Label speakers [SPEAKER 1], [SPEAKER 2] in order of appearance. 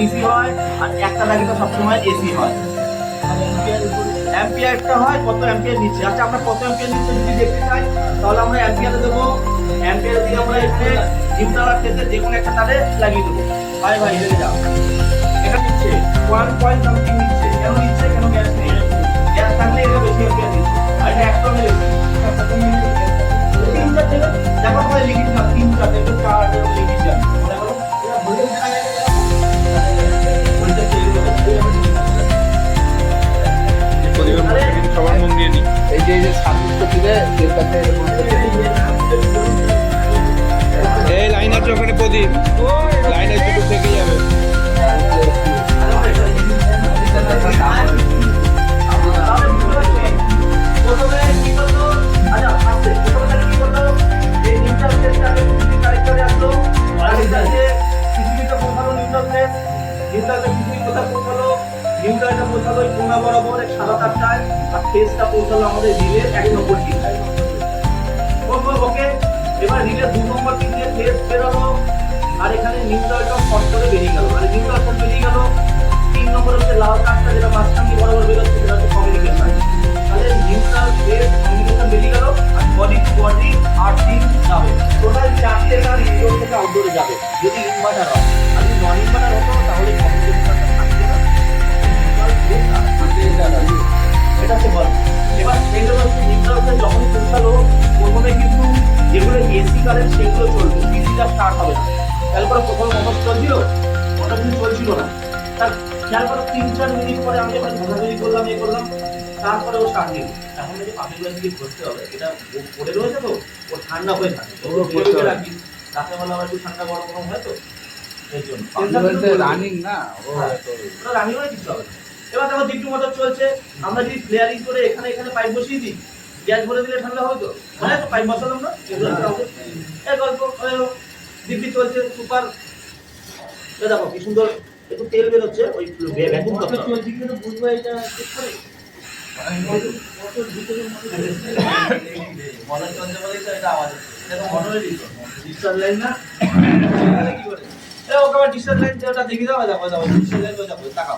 [SPEAKER 1] DC হয় আর একটা দাগিটা সবসময় এসি হয়। অ্যাম্পিয়ারটা হয় কত অ্যাম্পিয়ার নিচ্ছে। আচ্ছা আমরা কত অ্যাম্পিয়ার নিচ্ছে যদি দেখতে চাই তাহলে আমরা অ্যাম্পিয়ারে দেবো। অ্যাম্পিয়ারে দিয়ে আমরা এখানে নিউট্রাল আর ফেজের যে কোনো একটা তারে লাগিয়ে দেবো। ভাই ভাই লেগে যাও। এটা নিচ্ছে 1 সামথিং নিচ্ছে। কেন নিচ্ছে? কেন গ্যাস নেই। গ্যাস থাকলে এটা বেশি অ্যাম্পিয়ার দিচ্ছে। আর এটা একটা মেলে তিনটা থেকে দেখো আমাদের লিখিত না তিনটা থেকে চারটা লিখিত যাবে। মনে করো এটা ভোল্টেজ দেখা যায়
[SPEAKER 2] সবার মন দিয়ে নি
[SPEAKER 3] এই যে সার্ভিস দিলে এর কাছে
[SPEAKER 2] এই লাইন আছে ওখানে প্রদীপ লাইন আছে দুটো থেকে যাবে
[SPEAKER 1] প্রথমে কি করলো? আচ্ছা ফার্স্টে প্রথমে কি করলো? এই নিউট্রাল ফেজটা আগে পিসিবি কানেক্টরে আসলো। আর এটা যে পিসিবিটা পৌঁছালো নিউট্রাল ফেজ, নিউট্রালটা পিসিবি কোথায় পৌঁছালো? নিউট্রালটা পৌঁছালো এই কোনা বরাবর এক সাদা তারটায়, আর ফেজটা পৌঁছালো আমাদের রিলের 1 নম্বর পিনটায়। ওকে, এবার রিলের 2 নম্বর পিন দিয়ে ফেজ বেরোলো, আর এখানে নিউট্রালটা শর্ট করে বেরিয়ে গেল। আর নিউট্রাল শর্ট বেরিয়ে গেল। 3 নম্বর হচ্ছে লাল তারটা যেটা মাঝখান দিয়ে বরাবর বেরোচ্ছে সেটা হচ্ছে কমিউনিকেশন। তাহলে নিউট্রাল ফেজ কমিউনিকেশন বেরিয়ে গেল, আর বডি টু বডি আর্থিং যাবে। টোটাল 4টে তার ইনডোর থেকে আউটডোরে যাবে যদি ইনভার্টার হয়। আর যদি নন ইনভার্টার হতো তাহলে কমিউনিকেশনটা থাকবে না। এটা হচ্ছে বল। এবার এইটা হচ্ছে নিউট্রাল ফেজ যখন পৌঁছালো প্রথমে কিন্তু যেগুলো এসি কারেন্ট সেগুলো চলবে, ডিসিটা স্টার্ট হবে না। খেয়াল করে প্রথমে মোটর চলছিল, মোটর কিন্তু চলছিল না। তার খেয়াল করে 3-4 মিনিট পরে আমি যখন ঘোরাঘুরি করলাম এ করলাম তারপরে ও স্টার্ট দিল। এখন যদি পাখিগুলো দিকে ধরতে হবে, এটা পড়ে রয়েছে তো ও ঠান্ডা হয়ে থাকে, ওগুলো রাখি রাতে বেলা আবার একটু ঠান্ডা গরম গরম হয় তো এই জন্য
[SPEAKER 3] রানিং না
[SPEAKER 1] রানিং হয়ে দিতে হবে। এবার দেখো ডিপটি মোটর চলছে, আমরা যদি ফ্লেয়ারিং করে এখানে এখানে পাইপ বসিয়ে দিই গ্যাস ভরে দিলে ঠান্ডা হবে তো, মানে তো পাইপ বসালাম না এই গল্প ডিপটি চলছে সুপার। দেখো কি সুন্দর একটু তেল বেরোচ্ছে, ওই ভ্যাকুম করতে হবে। চলছে কিন্তু বুঝবো এটা চেক করে মোটর ভিতরে মোটর চলছে বলেই তো এটা আওয়াজ হচ্ছে। এটা মোটরেরই তো ডিসচার্জ লাইন না কি করে? ওকে আবার ডিসচার্জ লাইন যেটা দেখে দাও, দেখো ডিসচার্জ লাইন দেখো তাকাও।